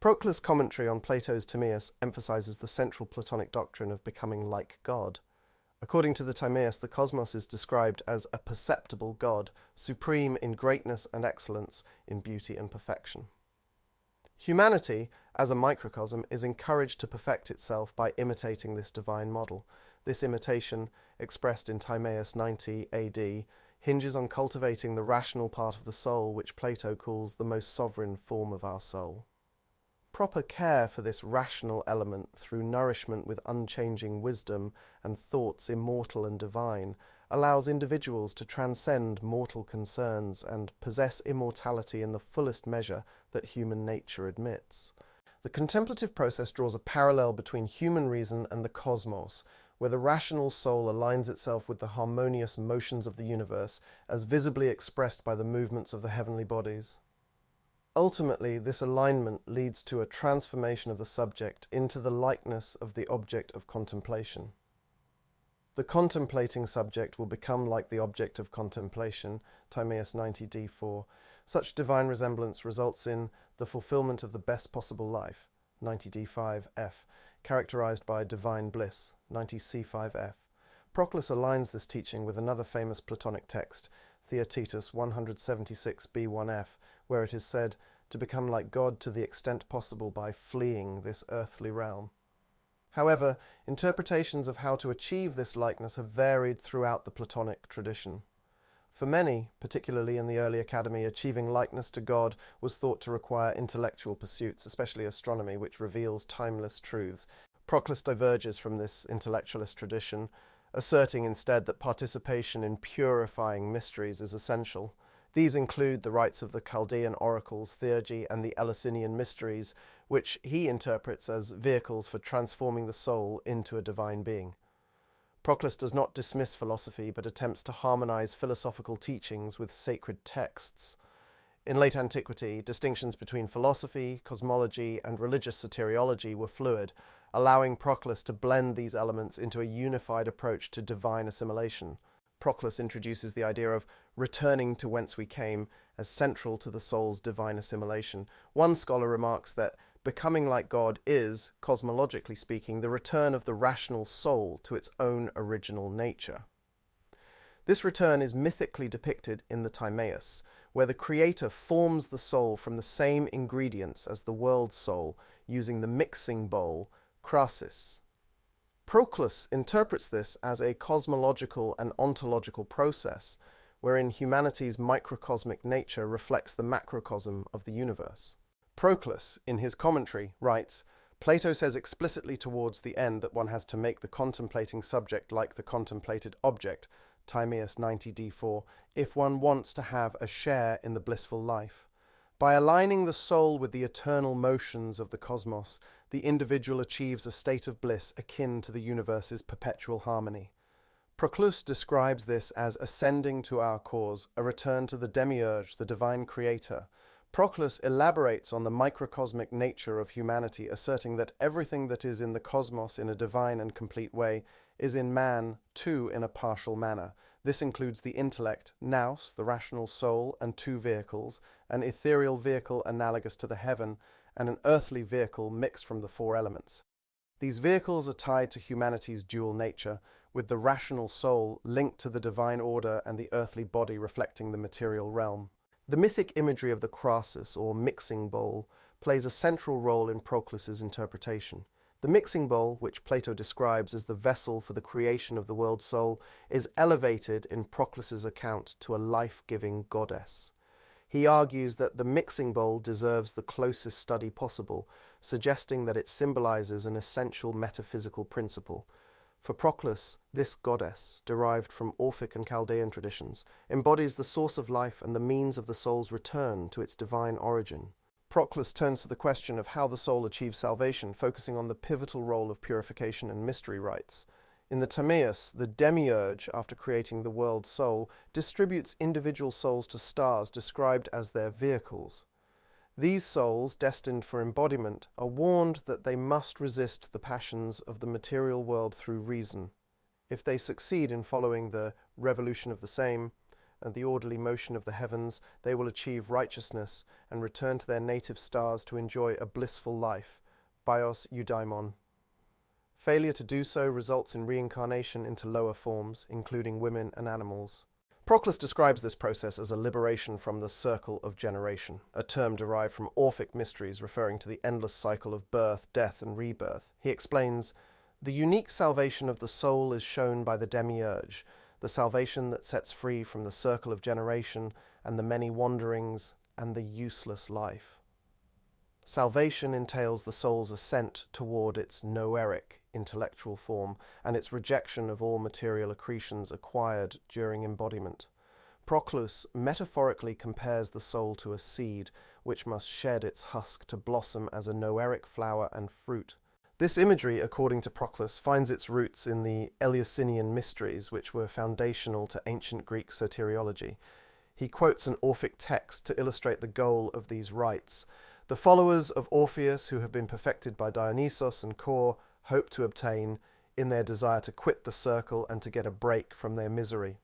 Proclus' commentary on Plato's Timaeus emphasizes the central Platonic doctrine of becoming like God. According to the Timaeus, the cosmos is described as a perceptible God, supreme in greatness and excellence, in beauty and perfection. Humanity, as a microcosm, is encouraged to perfect itself by imitating this divine model. This imitation, expressed in Timaeus 90 AD, hinges on cultivating the rational part of the soul, which Plato calls the most sovereign form of our soul. Proper care for this rational element through nourishment with unchanging wisdom and thoughts immortal and divine allows individuals to transcend mortal concerns and possess immortality in the fullest measure that human nature admits. The contemplative process draws a parallel between human reason and the cosmos, where the rational soul aligns itself with the harmonious motions of the universe as visibly expressed by the movements of the heavenly bodies. Ultimately, this alignment leads to a transformation of the subject into the likeness of the object of contemplation. The contemplating subject will become like the object of contemplation, Timaeus 90d4. Such divine resemblance results in the fulfillment of the best possible life, 90d5f, characterized by divine bliss, 90c5f. Proclus aligns this teaching with another famous Platonic text, Theaetetus 176b1f, where it is said to become like God to the extent possible by fleeing this earthly realm. However, interpretations of how to achieve this likeness have varied throughout the Platonic tradition. For many, particularly in the early academy, achieving likeness to God was thought to require intellectual pursuits, especially astronomy, which reveals timeless truths. Proclus diverges from this intellectualist tradition, asserting instead that participation in purifying mysteries is essential. These include the rites of the Chaldean oracles, theurgy, and the Eleusinian mysteries, which he interprets as vehicles for transforming the soul into a divine being. Proclus does not dismiss philosophy, but attempts to harmonize philosophical teachings with sacred texts. In late antiquity, distinctions between philosophy, cosmology, and religious soteriology were fluid, allowing Proclus to blend these elements into a unified approach to divine assimilation. Proclus introduces the idea of returning to whence we came as central to the soul's divine assimilation. One scholar remarks that becoming like God is, cosmologically speaking, the return of the rational soul to its own original nature. This return is mythically depicted in the Timaeus, where the creator forms the soul from the same ingredients as the world soul, using the mixing bowl, crasis. Proclus interprets this as a cosmological and ontological process, wherein humanity's microcosmic nature reflects the macrocosm of the universe. Proclus, in his commentary, writes, Plato says explicitly towards the end that one has to make the contemplating subject like the contemplated object, Timaeus 90d4, if one wants to have a share in the blissful life. By aligning the soul with the eternal motions of the cosmos, the individual achieves a state of bliss akin to the universe's perpetual harmony. Proclus describes this as ascending to our cause, a return to the demiurge, the divine creator. Proclus elaborates on the microcosmic nature of humanity, asserting that everything that is in the cosmos in a divine and complete way is in man, too, in a partial manner. This includes the intellect, nous, the rational soul, and two vehicles, an ethereal vehicle analogous to the heaven, and an earthly vehicle mixed from the four elements. These vehicles are tied to humanity's dual nature, with the rational soul linked to the divine order and the earthly body reflecting the material realm. The mythic imagery of the crasis, or mixing bowl, plays a central role in Proclus's interpretation. The mixing bowl, which Plato describes as the vessel for the creation of the world soul, is elevated in Proclus's account to a life-giving goddess. He argues that the mixing bowl deserves the closest study possible, suggesting that it symbolizes an essential metaphysical principle. For Proclus, this goddess, derived from Orphic and Chaldean traditions, embodies the source of life and the means of the soul's return to its divine origin. Proclus turns to the question of how the soul achieves salvation, focusing on the pivotal role of purification and mystery rites. In the Timaeus, the demiurge, after creating the world soul, distributes individual souls to stars described as their vehicles. These souls, destined for embodiment, are warned that they must resist the passions of the material world through reason. If they succeed in following the revolution of the same, and the orderly motion of the heavens, they will achieve righteousness and return to their native stars to enjoy a blissful life. Bios eudaimon. Failure to do so results in reincarnation into lower forms, including women and animals. Proclus describes this process as a liberation from the circle of generation, a term derived from Orphic mysteries referring to the endless cycle of birth, death, and rebirth. He explains, "The unique salvation of the soul is shown by the demiurge, the salvation that sets free from the circle of generation and the many wanderings and the useless life. Salvation entails the soul's ascent toward its noeric intellectual form and its rejection of all material accretions acquired during embodiment. Proclus metaphorically compares the soul to a seed which must shed its husk to blossom as a noeric flower and fruit. This imagery, according to Proclus, finds its roots in the Eleusinian mysteries, which were foundational to ancient Greek soteriology. He quotes an Orphic text to illustrate the goal of these rites. The followers of Orpheus, who have been perfected by Dionysos and Kore, hope to obtain in their desire to quit the circle and to get a break from their misery.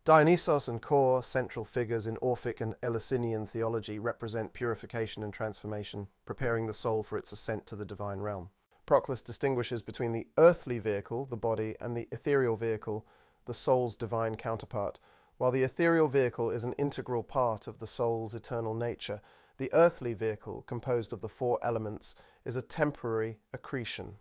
Dionysos and Kore, central figures in Orphic and Eleusinian theology, represent purification and transformation, preparing the soul for its ascent to the divine realm. Proclus distinguishes between the earthly vehicle, the body, and the ethereal vehicle, the soul's divine counterpart. While the ethereal vehicle is an integral part of the soul's eternal nature, the earthly vehicle, composed of the four elements, is a temporary accretion.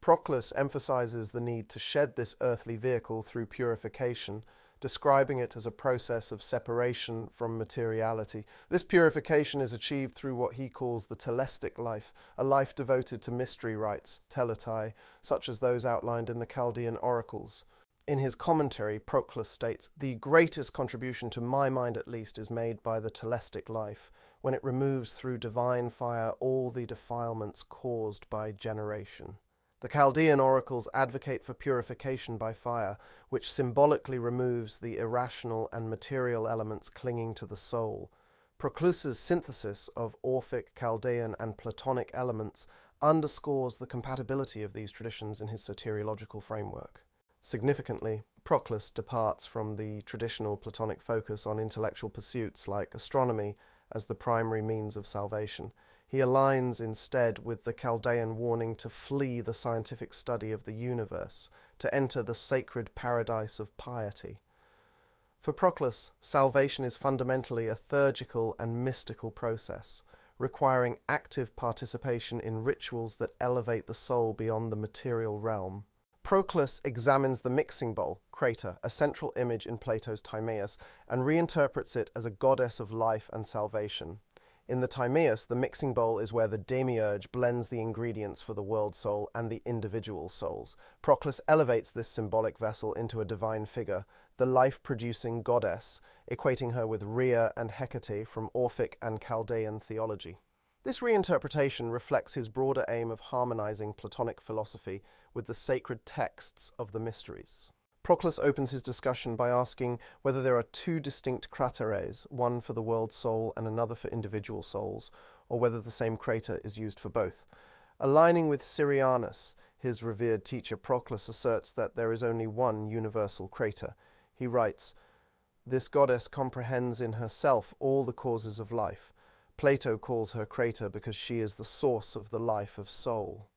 Proclus emphasizes the need to shed this earthly vehicle through purification, describing it as a process of separation from materiality. This purification is achieved through what he calls the telestic life, a life devoted to mystery rites, teletai, such as those outlined in the Chaldean oracles. In his commentary, Proclus states, "The greatest contribution, to my mind at least, is made by the telestic life, when it removes through divine fire all the defilements caused by generation. The Chaldean oracles advocate for purification by fire, which symbolically removes the irrational and material elements clinging to the soul. Proclus's synthesis of Orphic, Chaldean, and Platonic elements underscores the compatibility of these traditions in his soteriological framework." Significantly, Proclus departs from the traditional Platonic focus on intellectual pursuits like astronomy as the primary means of salvation. He aligns instead with the Chaldean warning to flee the scientific study of the universe, to enter the sacred paradise of piety. For Proclus, salvation is fundamentally a theurgical and mystical process, requiring active participation in rituals that elevate the soul beyond the material realm. Proclus examines the mixing bowl, crater, a central image in Plato's Timaeus, and reinterprets it as a goddess of life and salvation. In the Timaeus, the mixing bowl is where the demiurge blends the ingredients for the world soul and the individual souls. Proclus elevates this symbolic vessel into a divine figure, the life-producing goddess, equating her with Rhea and Hecate from Orphic and Chaldean theology. This reinterpretation reflects his broader aim of harmonizing Platonic philosophy with the sacred texts of the mysteries. Proclus opens his discussion by asking whether there are two distinct crateres, one for the world soul and another for individual souls, or whether the same crater is used for both. Aligning with Syrianus, his revered teacher, Proclus asserts that there is only one universal crater. He writes, "This goddess comprehends in herself all the causes of life. Plato calls her crater because she is the source of the life of soul."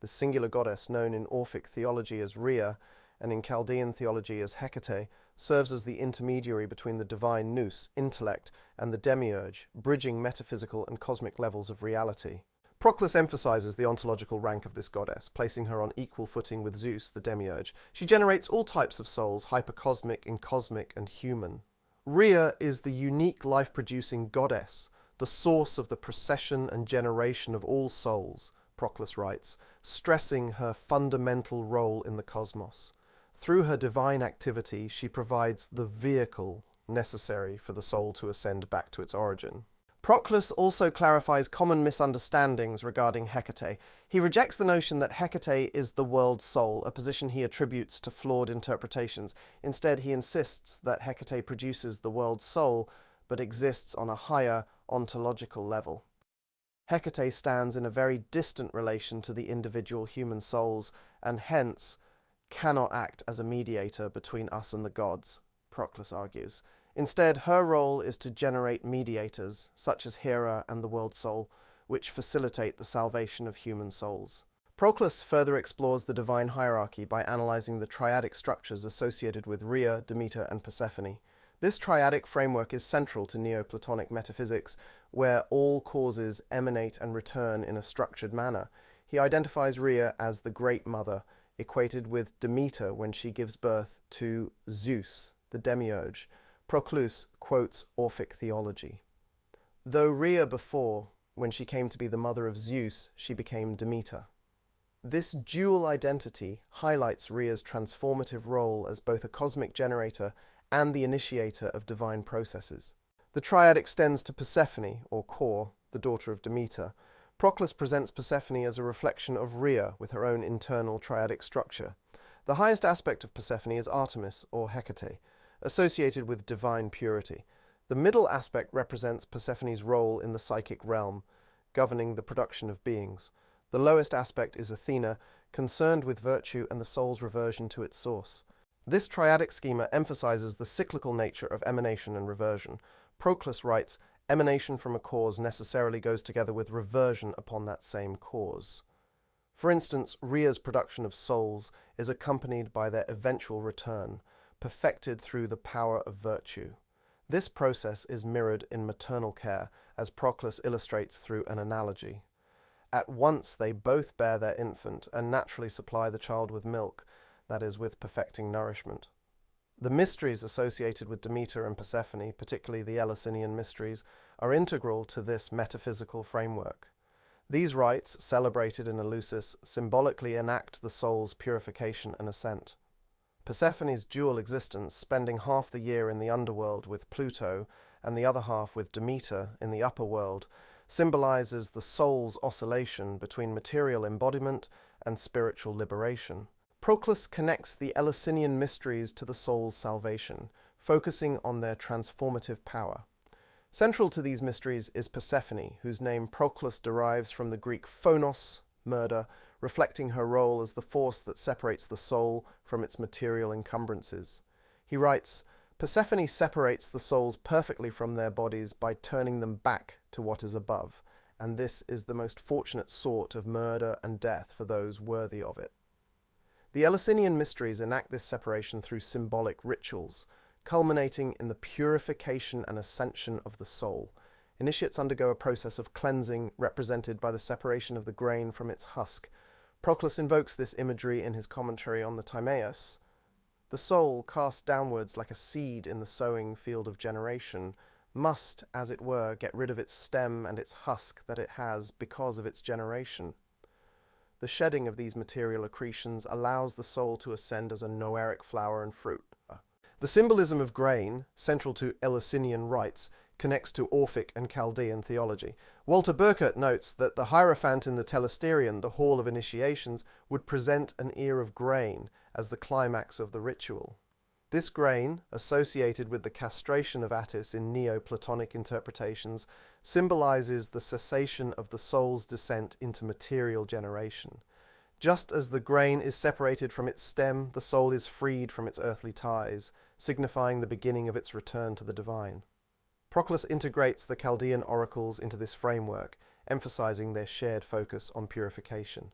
The singular goddess, known in Orphic theology as Rhea, and in Chaldean theology as Hecate, serves as the intermediary between the divine nous, intellect, and the demiurge, bridging metaphysical and cosmic levels of reality. Proclus emphasizes the ontological rank of this goddess, placing her on equal footing with Zeus, the demiurge. She generates all types of souls, hypercosmic, incosmic, and human. Rhea is the unique life-producing goddess, the source of the procession and generation of all souls, Proclus writes, stressing her fundamental role in the cosmos. Through her divine activity, she provides the vehicle necessary for the soul to ascend back to its origin. Proclus also clarifies common misunderstandings regarding Hecate. He rejects the notion that Hecate is the world soul, a position he attributes to flawed interpretations. Instead, he insists that Hecate produces the world soul, but exists on a higher ontological level. Hecate stands in a very distant relation to the individual human souls, and hence cannot act as a mediator between us and the gods. Proclus argues. Instead, her role is to generate mediators, such as Hera and the world soul, which facilitate the salvation of human souls. Proclus further explores the divine hierarchy by analyzing the triadic structures associated with Rhea, Demeter, and Persephone. This triadic framework is central to Neoplatonic metaphysics, where all causes emanate and return in a structured manner. He identifies Rhea as the Great Mother, equated with Demeter when she gives birth to Zeus, the demiurge. Proclus quotes Orphic theology. Though Rhea before, when she came to be the mother of Zeus, she became Demeter. This dual identity highlights Rhea's transformative role as both a cosmic generator and the initiator of divine processes. The triad extends to Persephone, or Kore, the daughter of Demeter. Proclus presents Persephone as a reflection of Rhea with her own internal triadic structure. The highest aspect of Persephone is Artemis, or Hecate, associated with divine purity. The middle aspect represents Persephone's role in the psychic realm, governing the production of beings. The lowest aspect is Athena, concerned with virtue and the soul's reversion to its source. This triadic schema emphasizes the cyclical nature of emanation and reversion. Proclus writes, emanation from a cause necessarily goes together with reversion upon that same cause. For instance, Rhea's production of souls is accompanied by their eventual return, perfected through the power of virtue. This process is mirrored in maternal care, as Proclus illustrates through an analogy. At once they both bear their infant and naturally supply the child with milk, that is, with perfecting nourishment. The mysteries associated with Demeter and Persephone, particularly the Eleusinian mysteries, are integral to this metaphysical framework. These rites, celebrated in Eleusis, symbolically enact the soul's purification and ascent. Persephone's dual existence, spending half the year in the underworld with Pluto and the other half with Demeter in the upper world, symbolizes the soul's oscillation between material embodiment and spiritual liberation. Proclus connects the Eleusinian mysteries to the soul's salvation, focusing on their transformative power. Central to these mysteries is Persephone, whose name Proclus derives from the Greek phonos, murder, reflecting her role as the force that separates the soul from its material encumbrances. He writes, Persephone separates the souls perfectly from their bodies by turning them back to what is above, and this is the most fortunate sort of murder and death for those worthy of it. The Eleusinian mysteries enact this separation through symbolic rituals, culminating in the purification and ascension of the soul. Initiates undergo a process of cleansing represented by the separation of the grain from its husk. Proclus invokes this imagery in his commentary on the Timaeus. The soul, cast downwards like a seed in the sowing field of generation, must, as it were, get rid of its stem and its husk that it has because of its generation. The shedding of these material accretions allows the soul to ascend as a noeric flower and fruit. The symbolism of grain, central to Eleusinian rites, connects to Orphic and Chaldean theology. Walter Burkert notes that the Hierophant in the Telesterion, the Hall of Initiations, would present an ear of grain as the climax of the ritual. This grain, associated with the castration of Attis in Neoplatonic interpretations, symbolizes the cessation of the soul's descent into material generation. Just as the grain is separated from its stem, the soul is freed from its earthly ties, signifying the beginning of its return to the divine. Proclus integrates the Chaldean oracles into this framework, emphasizing their shared focus on purification.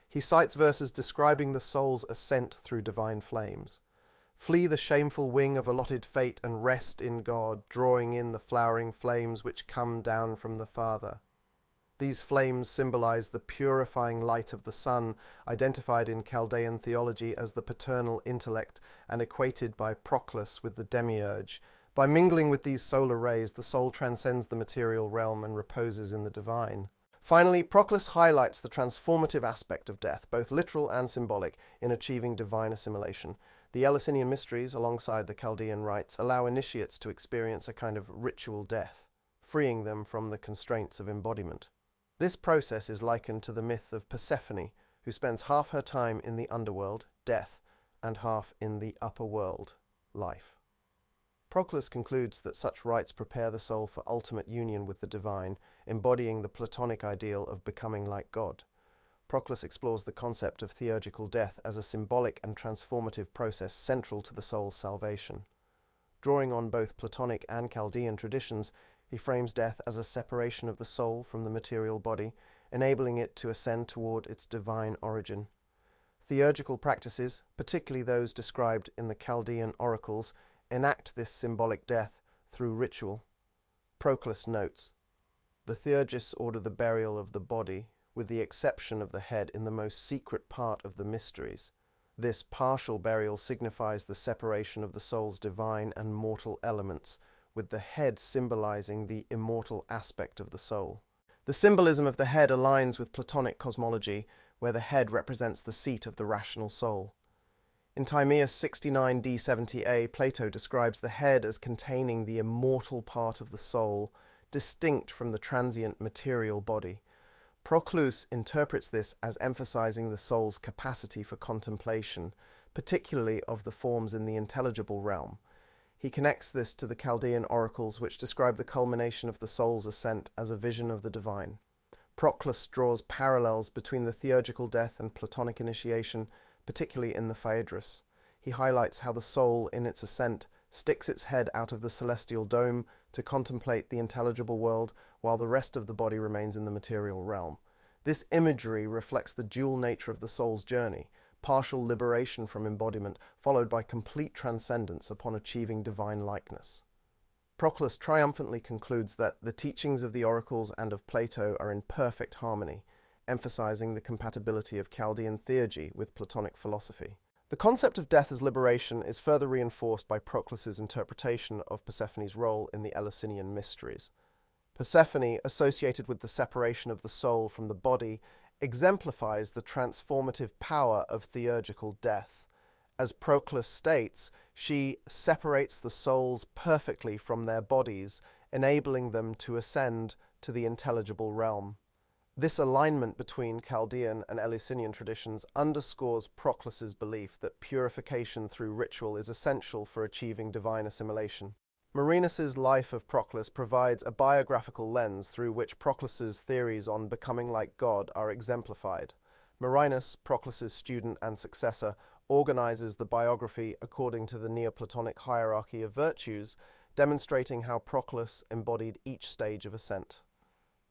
He cites verses describing the soul's ascent through divine flames. Flee the shameful wing of allotted fate and rest in God, drawing in the flowering flames which come down from the Father. These flames symbolize the purifying light of the sun, identified in Chaldean theology as the paternal intellect and equated by Proclus with the demiurge. By mingling with these solar rays, the soul transcends the material realm and reposes in the divine. Finally, Proclus highlights the transformative aspect of death, both literal and symbolic, in achieving divine assimilation. The Eleusinian mysteries, alongside the Chaldean rites, allow initiates to experience a kind of ritual death, freeing them from the constraints of embodiment. This process is likened to the myth of Persephone, who spends half her time in the underworld, death, and half in the upper world, life. Proclus concludes that such rites prepare the soul for ultimate union with the divine, embodying the Platonic ideal of becoming like God. Proclus explores the concept of theurgical death as a symbolic and transformative process central to the soul's salvation. Drawing on both Platonic and Chaldean traditions, he frames death as a separation of the soul from the material body, enabling it to ascend toward its divine origin. Theurgical practices, particularly those described in the Chaldean oracles, enact this symbolic death through ritual. Proclus notes, "The theurgists order the burial of the body, with the exception of the head, in the most secret part of the mysteries. This partial burial signifies the separation of the soul's divine and mortal elements, with the head symbolizing the immortal aspect of the soul." The symbolism of the head aligns with Platonic cosmology, where the head represents the seat of the rational soul. In Timaeus 69d70a, Plato describes the head as containing the immortal part of the soul, distinct from the transient material body. Proclus interprets this as emphasizing the soul's capacity for contemplation, particularly of the forms in the intelligible realm. He connects this to the Chaldean oracles, which describe the culmination of the soul's ascent as a vision of the divine. Proclus draws parallels between the theurgical death and Platonic initiation, particularly in the Phaedrus. He highlights how the soul, in its ascent, sticks its head out of the celestial dome to contemplate the intelligible world, while the rest of the body remains in the material realm. This imagery reflects the dual nature of the soul's journey: partial liberation from embodiment, followed by complete transcendence upon achieving divine likeness. Proclus triumphantly concludes that the teachings of the oracles and of Plato are in perfect harmony, emphasizing the compatibility of Chaldean theurgy with Platonic philosophy. The concept of death as liberation is further reinforced by Proclus's interpretation of Persephone's role in the Eleusinian mysteries. Persephone, associated with the separation of the soul from the body, exemplifies the transformative power of theurgical death. As Proclus states, she separates the souls perfectly from their bodies, enabling them to ascend to the intelligible realm. This alignment between Chaldean and Eleusinian traditions underscores Proclus's belief that purification through ritual is essential for achieving divine assimilation. Marinus's Life of Proclus provides a biographical lens through which Proclus's theories on becoming like God are exemplified. Marinus, Proclus's student and successor, organizes the biography according to the Neoplatonic hierarchy of virtues, demonstrating how Proclus embodied each stage of ascent.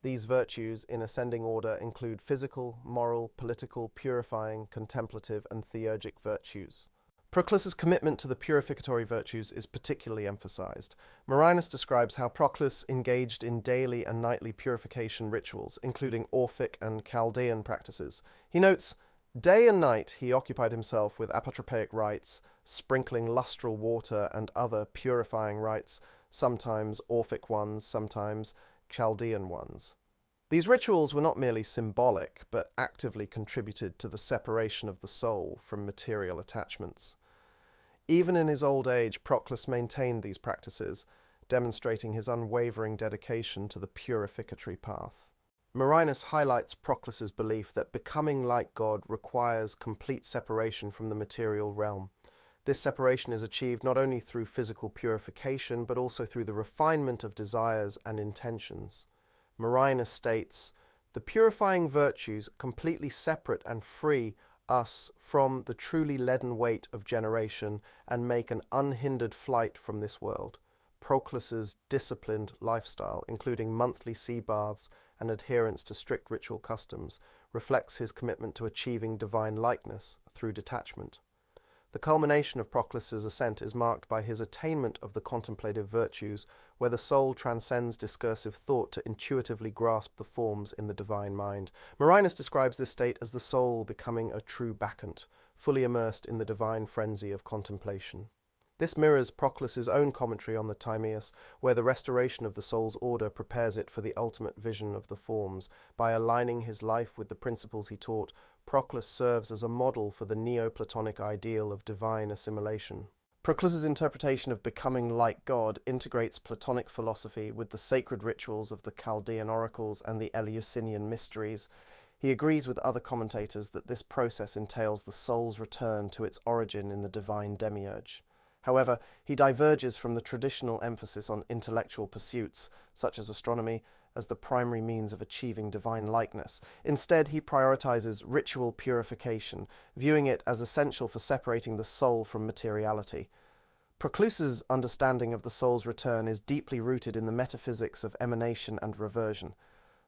These virtues, in ascending order, include physical, moral, political, purifying, contemplative, and theurgic virtues. Proclus's commitment to the purificatory virtues is particularly emphasized. Marinus describes how Proclus engaged in daily and nightly purification rituals, including Orphic and Chaldean practices. He notes, "Day and night he occupied himself with apotropaic rites, sprinkling lustral water and other purifying rites, sometimes Orphic ones, sometimes Chaldean ones." These rituals were not merely symbolic, but actively contributed to the separation of the soul from material attachments. Even in his old age, Proclus maintained these practices, demonstrating his unwavering dedication to the purificatory path. Marinus highlights Proclus's belief that becoming like God requires complete separation from the material realm. This separation is achieved not only through physical purification, but also through the refinement of desires and intentions. Marinus states, "The purifying virtues, completely separate and free us from the truly leaden weight of generation and make an unhindered flight from this world." Proclus's disciplined lifestyle, including monthly sea baths and adherence to strict ritual customs, reflects his commitment to achieving divine likeness through detachment. The culmination of Proclus's ascent is marked by his attainment of the contemplative virtues, where the soul transcends discursive thought to intuitively grasp the forms in the divine mind. Marinus describes this state as the soul becoming a true bacchant, fully immersed in the divine frenzy of contemplation. This mirrors Proclus's own commentary on the Timaeus, where the restoration of the soul's order prepares it for the ultimate vision of the forms. By aligning his life with the principles he taught, Proclus serves as a model for the Neoplatonic ideal of divine assimilation. Proclus's interpretation of becoming like God integrates Platonic philosophy with the sacred rituals of the Chaldean oracles and the Eleusinian mysteries. He agrees with other commentators that this process entails the soul's return to its origin in the divine demiurge. However, he diverges from the traditional emphasis on intellectual pursuits, such as astronomy, as the primary means of achieving divine likeness. Instead, he prioritizes ritual purification, viewing it as essential for separating the soul from materiality. Proclus's understanding of the soul's return is deeply rooted in the metaphysics of emanation and reversion.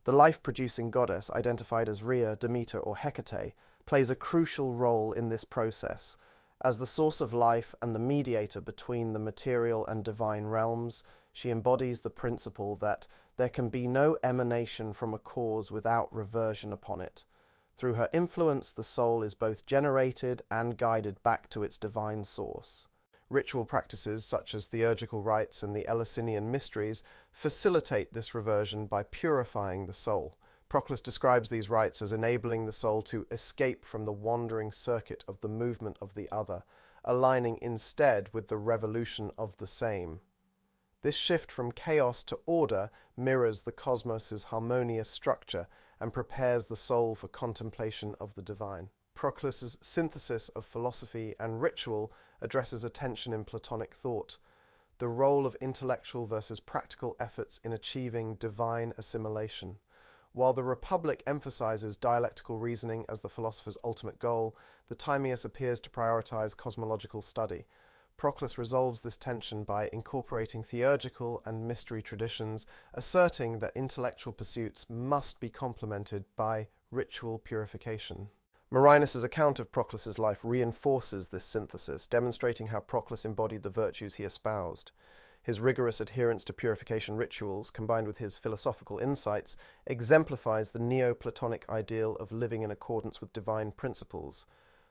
The life-producing goddess, identified as Rhea, Demeter, or Hecate, plays a crucial role in this process. As the source of life and the mediator between the material and divine realms, she embodies the principle that there can be no emanation from a cause without reversion upon it. Through her influence, the soul is both generated and guided back to its divine source. Ritual practices such as theurgical rites and the Eleusinian mysteries facilitate this reversion by purifying the soul. Proclus describes these rites as enabling the soul to escape from the wandering circuit of the movement of the other, aligning instead with the revolution of the same. This shift from chaos to order mirrors the cosmos's harmonious structure and prepares the soul for contemplation of the divine. Proclus's synthesis of philosophy and ritual addresses a tension in Platonic thought, the role of intellectual versus practical efforts in achieving divine assimilation. While the Republic emphasizes dialectical reasoning as the philosopher's ultimate goal, the Timaeus appears to prioritize cosmological study. Proclus resolves this tension by incorporating theurgical and mystery traditions, asserting that intellectual pursuits must be complemented by ritual purification. Marinus' account of Proclus's life reinforces this synthesis, demonstrating how Proclus embodied the virtues he espoused. His rigorous adherence to purification rituals, combined with his philosophical insights, exemplifies the Neoplatonic ideal of living in accordance with divine principles.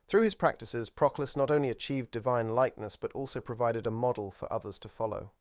Through his practices, Proclus not only achieved divine likeness, but also provided a model for others to follow.